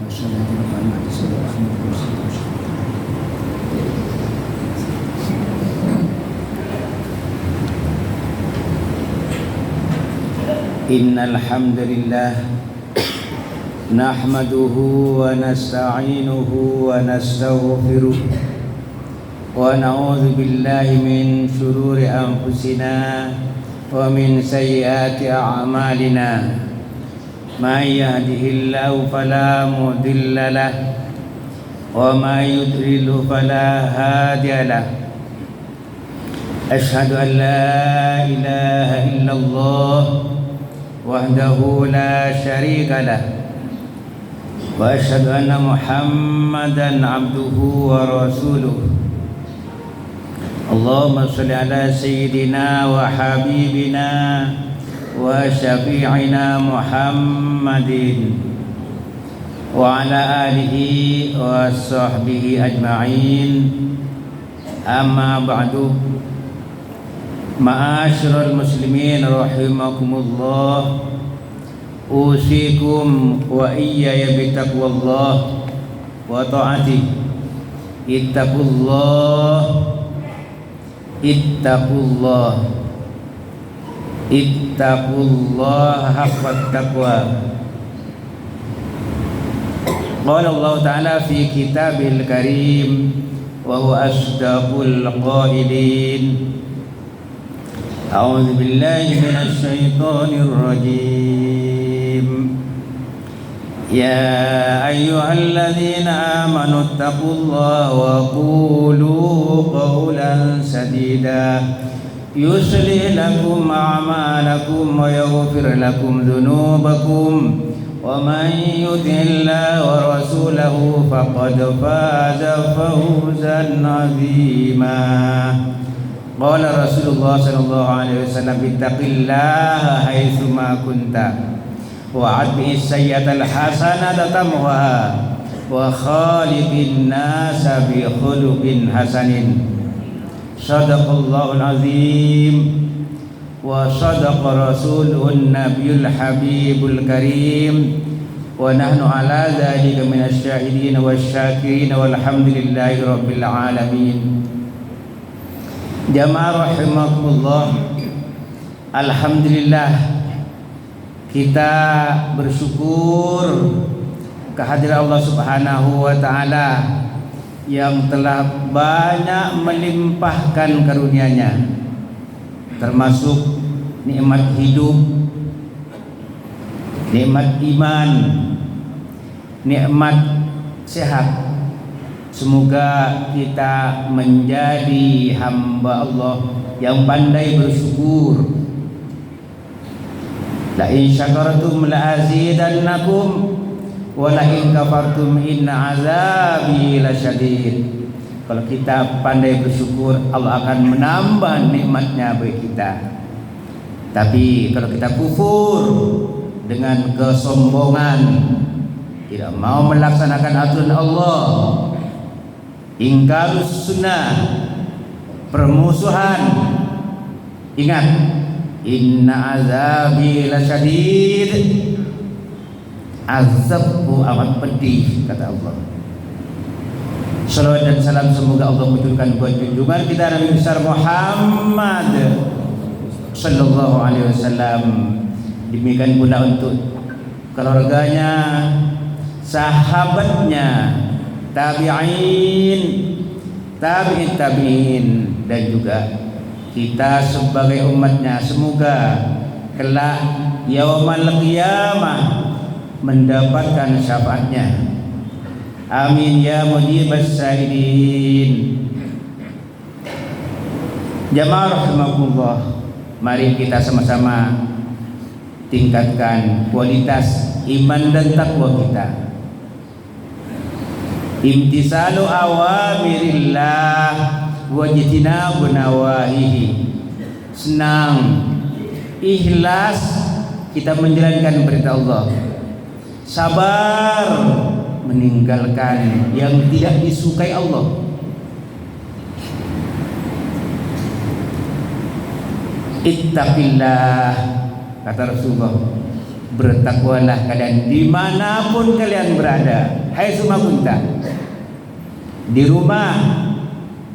والصلاة والقائمة صلى الله عليه وسلم. إن الحمد لله نحمده ونستعينه ونستغفره ونعوذ بالله من شرور أنفسنا ومن سيئات أعمالنا من يهده الله فلا مضل له ومن يضلل فلا هادي له أشهد أن لا إله إلا الله وحده لا شريك له وأشهد أن محمدا عبده ورسوله اللهم صل على سيدنا وحبيبنا وشفيعنا محمد وعلى آله وصحبه أجمعين أما بعد Ma'asyiral muslimin rahimakumullah, usikum wa iyaya bitaqwallah wa ta'atih. Ittaqullah haqqa taqwa. Qala Allah Ta'ala fi kitabil karim wa huwa asdaqul qailin. أعوذ بالله من الشيطان الرجيم يا أيها الذين آمنوا اتقوا الله وقولوا قولا سديدا يصلح لكم أعمالكم ويغفر لكم ذنوبكم ومن يطع الله ورسوله فقد فاز فوزا عظيما. Qala Rasulullah sallallahu alaihi wasallam ittaqillaha haitsuma kunta wa atbi'is sayyi'atal hasanata tamhuha wa khaliqin nasa bi khuluqin hasanin. Shadaqallahul azim wa shadaqa rasulun nabiyul habibul karim wa nahnu ala dzalika minasy syahidin wasyakirin walhamdulillahi rabbil alamin. Jamaah rahimakumullah, alhamdulillah kita bersyukur kehadiran Allah Subhanahu wa taala yang telah banyak melimpahkan karunia-Nya, termasuk nikmat hidup, nikmat iman, nikmat sehat. Semoga kita menjadi hamba Allah yang pandai bersyukur. La in syakartum la azidannakum wa la in kafartum inna azabi lasyadid. Kalau kita pandai bersyukur, Allah akan menambah nikmatnya bagi kita. Tapi kalau kita kufur dengan kesombongan, tidak mau melaksanakan aturan Allah, ingkarus sunnah, permusuhan, ingat, inna azabi lasyadid, azabku amat pedih, kata Allah. Salawat dan salam semoga Allah menurunkan buat junjungan kita Nabi besar Muhammad sallallahu alaihi wasallam. Demikian pula untuk keluarganya, sahabatnya, tabi'in, tabi'in dan juga kita sebagai umatnya. Semoga kelak yaumul qiyamah mendapatkan syafaatnya. Amin ya mujibas sa'ilin. Jamaah rahimakumullah, mari kita sama-sama tingkatkan kualitas iman dan takwa kita. Imtisalu awamirillah wajtinabu nawahihi. Senang, ikhlas kita menjalankan perintah Allah. Sabar meninggalkan yang tidak disukai Allah. Ittaqillah, kata Rasulullah, Bertakwalah kalian dimanapun kalian berada. Hai semua kunta. Di rumah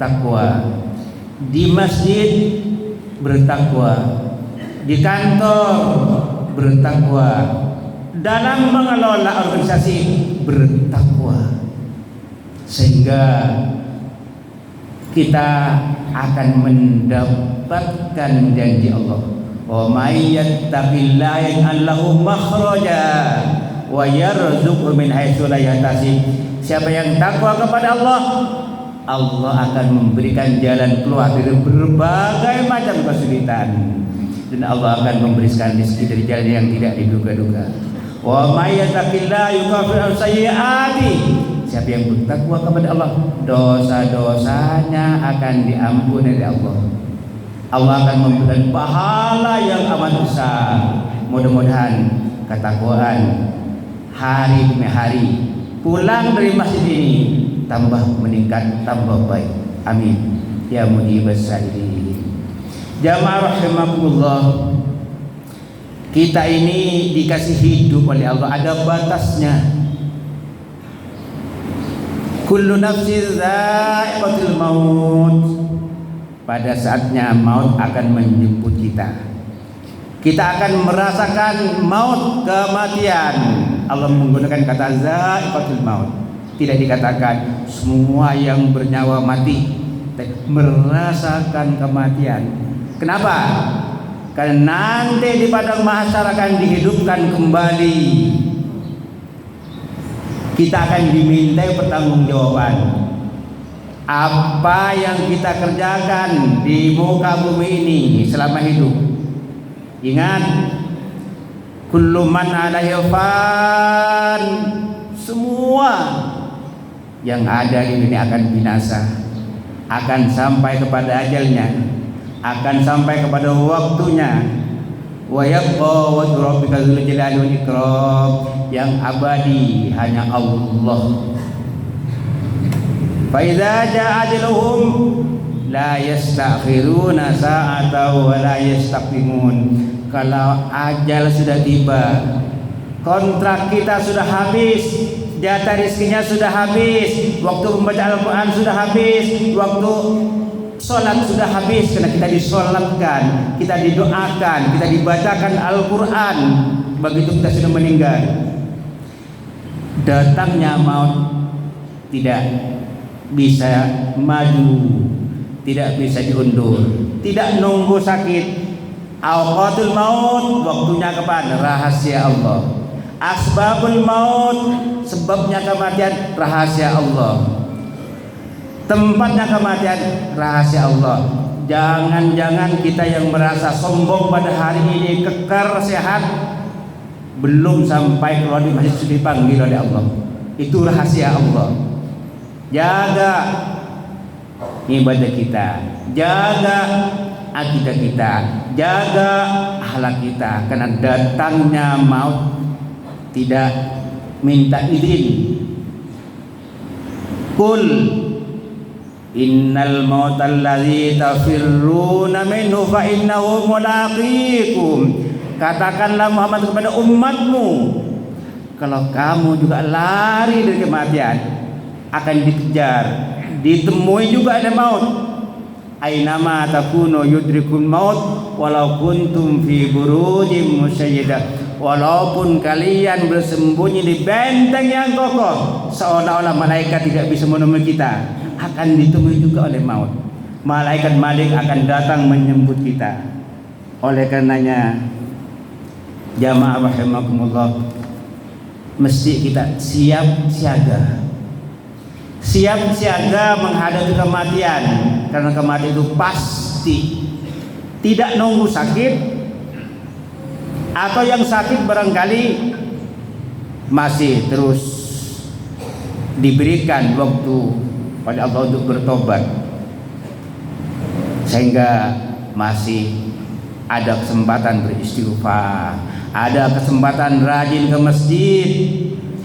takwa, di masjid bertakwa, di kantor bertakwa, dalam mengelola organisasi bertakwa, sehingga kita akan mendapatkan janji Allah. Wa may yattaqillaha yaj'al lahu makhraja wa yarzuqhu min haitsu la yahtasib. Siapa yang takwa kepada Allah, Allah akan memberikan jalan keluar dari berbagai macam kesulitan, dan Allah akan memberikan rezeki dari jalan yang tidak diduga-duga. Wa may yattaqillaha yukaffir an sayyi'ati. Siapa yang bertakwa kepada Allah, dosa-dosanya akan diampuni oleh Allah. Allah akan memberikan pahala yang amat besar. Mudah-mudahan ketakwaan hari demi hari, pulang dari masjid ini tambah meningkat, tambah baik. Amin ya mujibas sa'ilin. Jamaah rahimakumullah, kita ini dikasih hidup oleh Allah, ada batasnya. Kullu nafsin dha'iqatul maut. Pada saatnya maut akan menjemput kita. Kita akan merasakan maut, kematian. Allah menggunakan kata dha'iqatul maut. Tidak dikatakan semua yang bernyawa mati, merasakan kematian. Kenapa? Karena nanti di padang mahsyar akan dihidupkan kembali. Kita akan dimintai pertanggungjawaban. Apa yang kita kerjakan di muka bumi ini selama hidup. Ingat, kullu man 'alaiha fan. Semua yang ada di dunia akan binasa, akan sampai kepada ajalnya, akan sampai kepada waktunya. Wa yabqa wajhu rabbika dzul jalali wal ikram. Yang abadi hanya Allah. Fa idza jaa ajaluhum la yastakhiruna sa'atan wa la yastaqdimun. Kalau ajal sudah tiba, kontrak kita sudah habis, jatah rezekinya sudah habis, waktu membaca Al-Quran sudah habis, waktu sholat sudah habis, karena kita disolatkan, kita didoakan, kita dibacakan Al-Quran. Begitu kita sudah meninggal, datangnya maut tidak bisa maju, tidak bisa diundur, tidak nunggu sakit. Awqatul maut, waktunya kapan? Rahasia Allah. Asbabul maut, sebabnya kematian, rahasia Allah. Tempatnya kematian, rahasia Allah. Jangan-jangan kita yang merasa sombong pada hari ini kekar sehat, belum sampai keluar di masjid sudah dipanggil oleh Allah. Itu rahasia Allah. Jaga ibadah kita, jaga akidah kita, jaga akhlak kita, karena datangnya maut tidak minta izin. Qul innal mautal ladzi tafirruna minhu fa innahu mulaqikum. Katakanlah Muhammad kepada umatmu, kalau kamu juga lari dari kematian, akan dikejar, ditemui juga ada maut. Ainama takunu yudrikul maut walau kuntum fi burujim musyayyidah. Walaupun kalian bersembunyi di benteng yang kokoh, seolah-olah malaikat tidak bisa menemui kita, akan ditemui juga oleh maut. Malaikat Malik akan datang menyambut kita. Oleh karenanya, jamaah rahimakumullah, mesti kita siap siaga. Siap siaga menghadapi kematian, karena kematian itu pasti. Tidak nunggu sakit, atau yang sakit barangkali masih terus diberikan waktu pada Allah untuk bertobat, sehingga masih ada kesempatan beristighfar, ada kesempatan rajin ke masjid,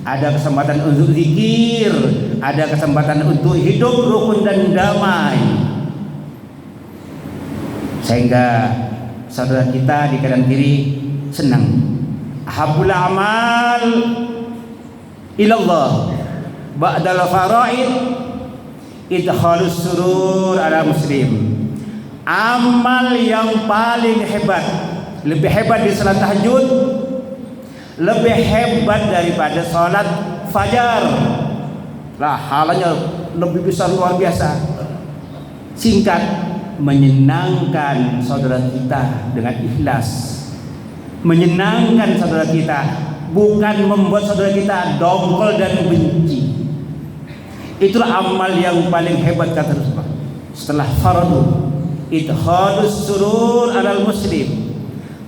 ada kesempatan untuk zikir, ada kesempatan untuk hidup rukun dan damai, sehingga saudara kita di kanan kiri senang Ahabul a'mal ilallah ba'dal faraid idkhalus surur ala muslim. Amal yang paling hebat, lebih hebat di salat tahajud, lebih hebat daripada salat fajar. Lah halanya lebih besar, luar biasa. Singkat, menyenangkan saudara kita dengan ikhlas, menyenangkan saudara kita, bukan membuat saudara kita dongkol dan benci. Itulah amal yang paling hebat kata Rasulullah. Setelah fardu, idkhalus surur alal muslim.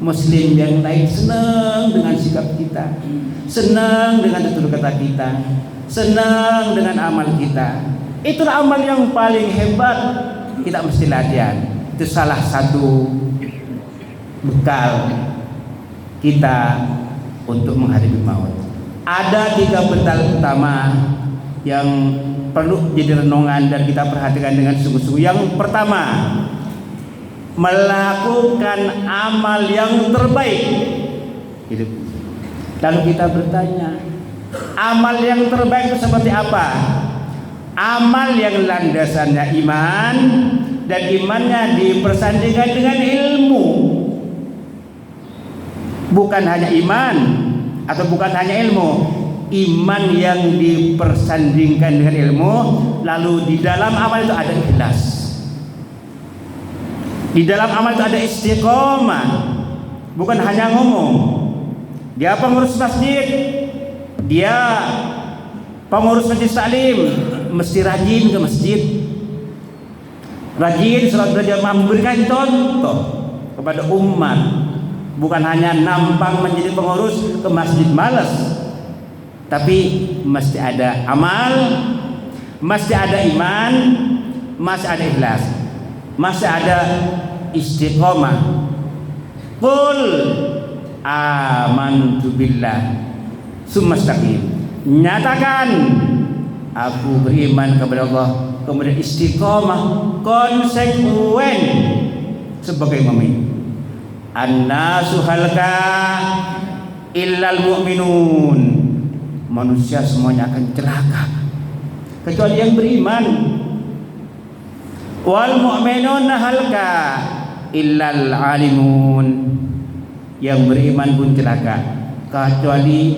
Muslim yang lain senang dengan sikap kita, senang dengan tutur kata kita, senang dengan amal kita. Itulah amal yang paling hebat. Kita mesti latihan. Itu salah satu bekal kita untuk menghadapi maut. Ada 3 bekal utama yang perlu jadi renungan dan kita perhatikan dengan sungguh-sungguh. Yang pertama, melakukan amal yang terbaik. Gitu. Lalu kita bertanya, amal yang terbaik itu seperti apa? Amal yang landasannya iman dan imannya dipersandingkan dengan ilmu. Bukan hanya iman atau bukan hanya ilmu, iman yang dipersandingkan dengan ilmu. Lalu di dalam amal itu ada ikhlas. Di dalam amal itu ada istiqomah. Bukan hanya ngomong. Dia pengurus masjid, dia pengurus majlis taklim, mesti rajin ke masjid, rajin salat berjamaah, memberikan contoh kepada umat. Bukan hanya nampang menjadi pengurus ke masjid malas, tapi mesti ada amal, mesti ada iman, mesti ada ikhlas, mesti ada istiqomah. Qul amantu billah summa istaqim. Nyatakan aku beriman kepada Allah, kemudian istiqomah, konsekuen sebagai mukmin. An-nasu halka illal mu'minun. Manusia semuanya akan celaka kecuali yang beriman. Wal mu'minun halka illal alimun. Yang beriman pun celaka kecuali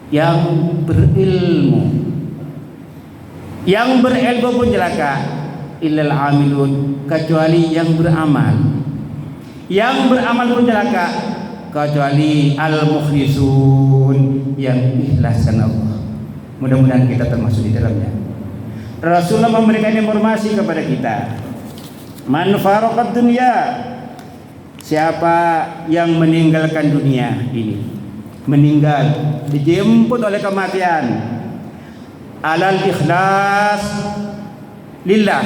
yang berilmu. Yang berilmu pun celaka illal amilun, kecuali yang beramal. Yang beramal pun celaka kecuali al-mukhlisun, yang ikhlas karena Allah. Mudah-mudahan kita termasuk di dalamnya. Rasulullah memberikan informasi kepada kita, man faraqad dunya, siapa yang meninggalkan dunia ini, meninggal, dijemput oleh kematian, alal ikhlas lillah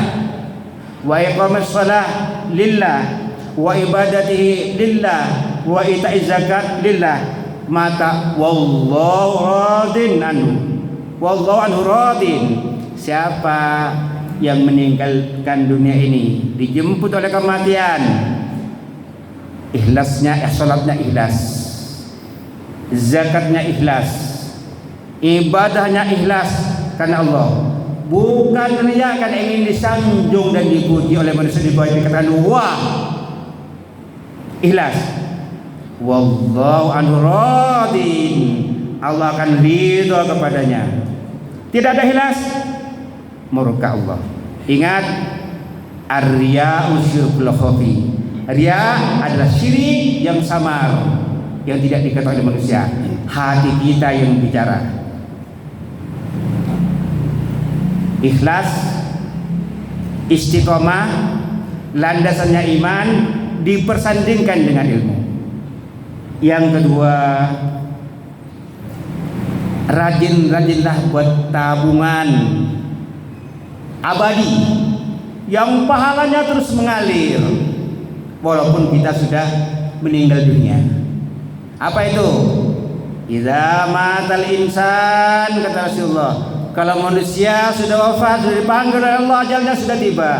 wa iqamas shalah lillah wa ibadatihi lillah wa ita'iz zakat lillah, maka wallahu radin anhu, wallahu anhu radin. Siapa yang meninggalkan dunia ini, dijemput oleh kematian, ikhlasnya, salatnya ikhlas, zakatnya ikhlas, ibadahnya ikhlas karena Allah, bukan riya, kan ingin disanjung dan dipuji oleh manusia, dipuji dikatakan wah, ikhlas. Wallahu anhu radin, Allah akan ridha kepadanya. Tidak ada ikhlas, murka Allah. Ingat, ar-riya'u syirkul khafi. Riya adalah syirik yang samar, yang tidak diketahui oleh manusia. Hati kita yang bicara. Ikhlas, istiqomah, landasannya iman, dipersandingkan dengan ilmu. Yang kedua, rajin-rajinlah buat tabungan abadi yang pahalanya terus mengalir walaupun kita sudah meninggal dunia. Apa itu? Idza matal insan, kata Rasulullah, kalau manusia sudah wafat, sudah dipanggil oleh Allah, ajalnya sudah tiba,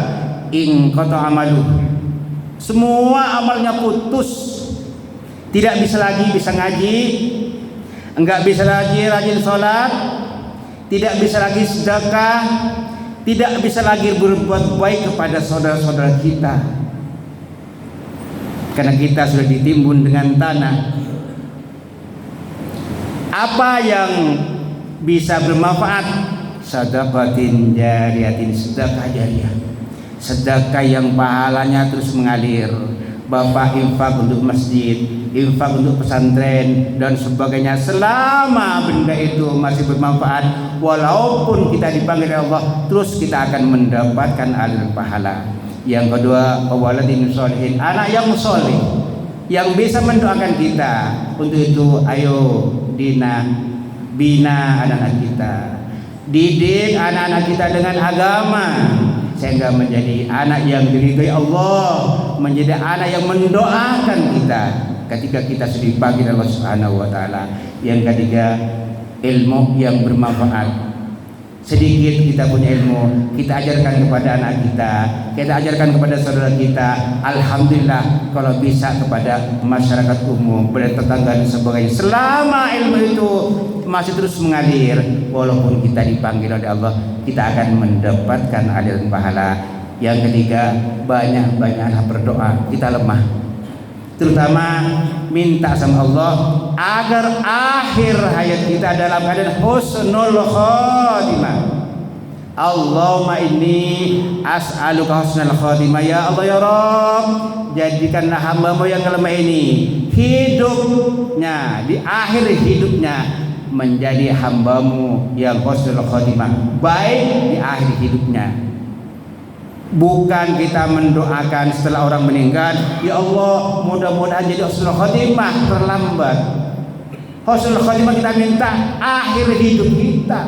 in qata amalu, semua amalnya putus, tidak bisa lagi bisa ngaji, enggak bisa lagi rajin sholat, tidak bisa lagi sedekah, tidak bisa lagi berbuat baik kepada saudara-saudara kita, karena kita sudah ditimbun dengan tanah. Apa yang bisa bermanfaat? Sedekatin jariyatin, sedekah jariyah, sedekah yang pahalanya terus mengalir. Bapak infak untuk masjid, infak untuk pesantren dan sebagainya, selama benda itu masih bermanfaat, walaupun kita dipanggil oleh Allah, terus kita akan mendapatkan aliran pahala. Yang kedua, waladin sholihin, anak yang soleh yang bisa mendoakan kita. Untuk itu ayo bina anak-anak kita, didik anak-anak kita dengan agama, sehingga menjadi anak yang diridhai Allah, menjadi anak yang mendoakan kita ketika kita sudah dipanggil Allah Subhanahu wa taala. Yang ketiga, ilmu yang bermanfaat. Sedikit kita punya ilmu, kita ajarkan kepada anak kita ajarkan kepada saudara kita. Alhamdulillah kalau bisa kepada masyarakat umum, kepada tetangga dan sebagainya. Selama ilmu itu masih terus mengalir, walaupun kita dipanggil oleh Allah, kita akan mendapatkan aliran pahala. Yang ketiga, banyak-banyaklah berdoa. Kita lemah, terutama minta sama Allah agar akhir hayat kita dalam keadaan husnul khatimah. Allahumma inni as'aluka husnul khatimah. Ya Allah ya Rabb, jadikanlah hamba-Mu yang lemah ini hidupnya, di akhir hidupnya menjadi hamba-Mu yang husnul khatimah, baik di akhir hidupnya. Bukan kita mendoakan setelah orang meninggal, ya Allah mudah-mudahan jadi husnul khatimah, terlambat. Husnul khatimah kita minta akhir hidup kita.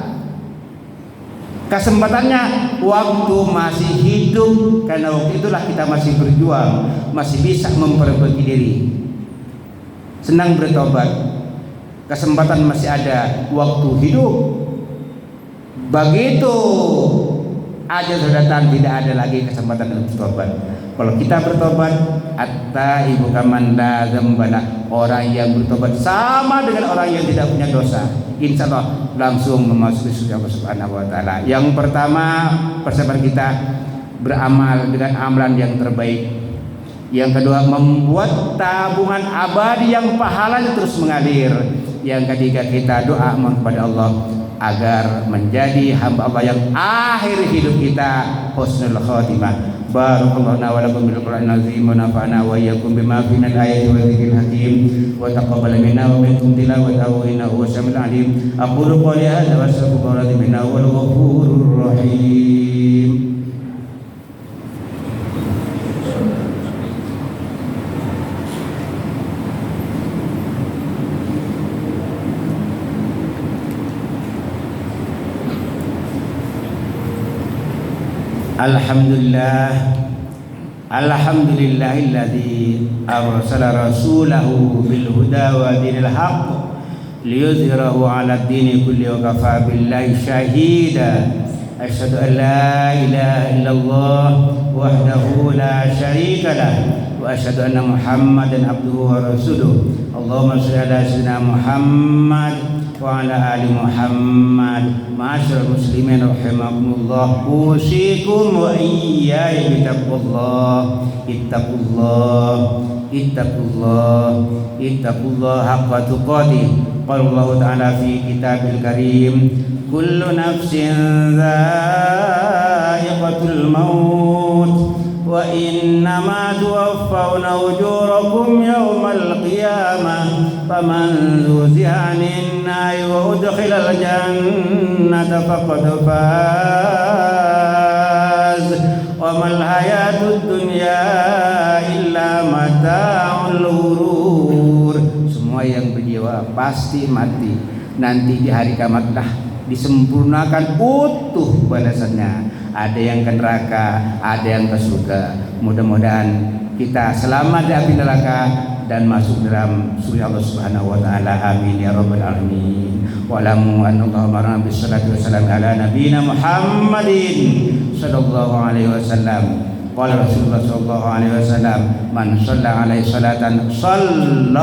Kesempatannya waktu masih hidup, karena waktu itulah kita masih berjuang, masih bisa memperbaiki diri. Senang bertobat, kesempatan masih ada waktu hidup. Begitu aja sudah datang, tidak ada lagi kesempatan untuk bertobat. Kalau kita bertobat, at-taibu kaman la dzambala, orang yang bertobat sama dengan orang yang tidak punya dosa, insya Allah langsung memasuki surga Allah Subhanahu wa taala. Yang pertama, persiapan kita beramal dengan amalan yang terbaik. Yang kedua, membuat tabungan abadi yang pahalanya terus mengalir. Yang ketiga, kita doa kepada Allah agar menjadi hamba Allah yang akhir hidup kita husnul khatimah. Barakallahu lana wa lakum bil Qur'anil azim wa nafa'ana wa iyyakum bima fihi minal ayati wa dzikril hakim wa taqabbal minna wa minkum tilawatahu innahu samiul alim. Aqulu qawli hadza wa astaghfirullaha minna wal ghafurur rahim. Alhamdulillahilladzi arsala rasulahu bil huda wa dinil haqq liyuzhirahu 'ala ad-dini kulli wa kafa billahi shahida. Asyhadu an la ilaha illallah wahdahu la syarika lah wa asyhadu anna Muhammadan abduhu wa rasuluh. Allahumma shalli ala sayyidina Muhammad wa ala ali Muhammad. Ma'asyiral muslimin rahimakumullah, usikum wa iyaya bitaqwallah. Ittaqullah haqqa tuqatih. Qala Allah ta'ala fi kitabil karim, kullu nafsin dha'iqatul maut wa innama tuwaffawna ujurakum yawmal qiyamah faman zuziha 'anil nari wa udkhilal jannata faqad faz wa mal hayatud dunya illa mata'ul ghurur. Semua yang berjiwa pasti mati. Nanti di hari kiamatlah disempurnakan utuh balasannya. Ada yang ke neraka, ada yang ke surga. Mudah-mudahan kita selamat dari api neraka dan masuk dalam surga Allah Subhanahu wa taala. Amin ya rabbal alamin. Wa lamu annallaha bis salatu wassalam ala nabiyina Muhammadin sallallahu alaihi wasallam. Qala Rasulullah sallallahu alaihi wasallam, man shalla alaihi salatan sallallahu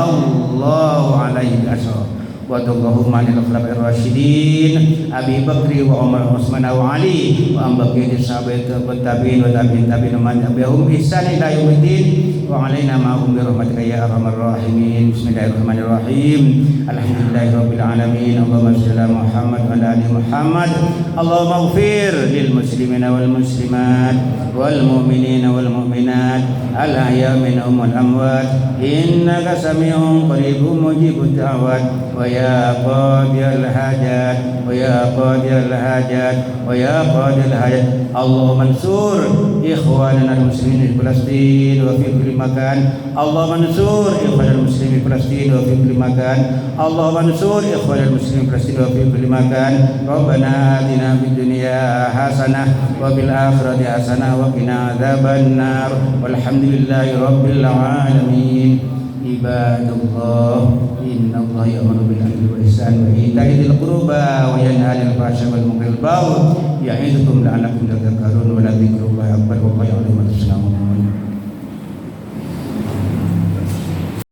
alaihi wasallam. Wa Allahumma lil khulafa'ir rasyidin Abi Bakri wa Umar wa Utsman wa Ali wa ambaqi sahabat tabi'in wa tabi'in man tabi'ahum ihsan ila yaumiddin wa alaina ma'hum bi rahmatika ya arhamar rahimin. Bismillahirrahmanirrahim. Alhamdulillahirabbil alamin. Allahumma shalli ala Muhammad wa ala ali Muhammad. Allahumma ighfir lil muslimina wal muslimat wal mu'minina wal mu'minat al ahya minhum wal amwat innaka sami'un qaribun mujibud da'wat wa ya qadiyal hajat wa ya qadiyal hajat wa ya qadiyal hajat. Allahumma ansur ikhwanana al-muslimin di Palestin wa fi kulli makan. Allahumma ansur ikhwanana al-muslimin di Palestin wa fi kulli makan. Allahumma ansur ikhwanana al-muslimin di Palestin wa fi kulli makan. Rabbana atina fid dunya hasanah wa fil akhirati hasanah wa qina adzabannar. Walhamdulillahi rabbil alamin. Ibadallah, innallaha ya'muru bil 'adli wal ihsani wa ita'i dzil qurba wa yanha 'anil fahsya'i wal munkari wal baghi ya'idukum la'allakum tadhakkarun. Wa